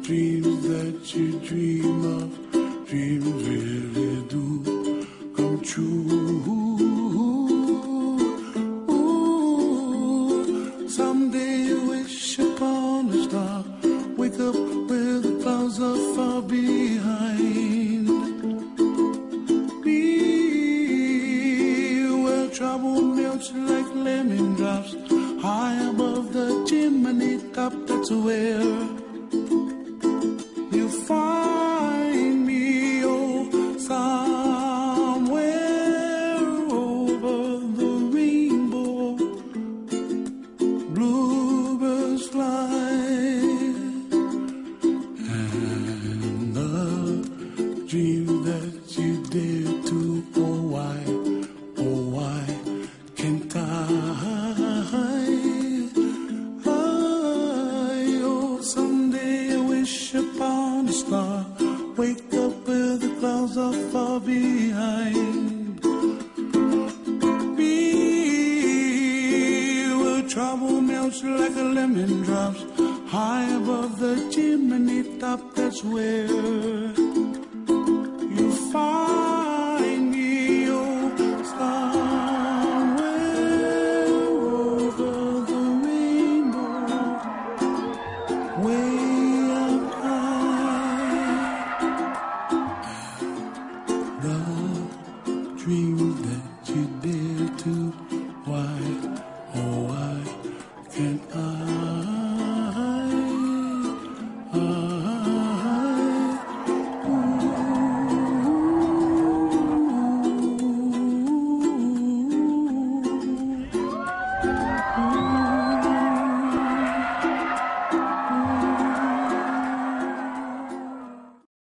dreams that you dream of, dreams really do come true. Someday you wish upon a star, wake up where the clouds are far behind me, where trouble melts like lemon drops, high above the chimney top. That's where you find me, oh, somewhere over the rainbow. Bluebirds fly, and the dream that you dare to, oh why can't I? Oh, someday I wish upon a star, wake up where the clouds are far behind me, where trouble melts like a lemon drops, high above the chimney top. That's where you find me, oh, somewhere over the rainbow, way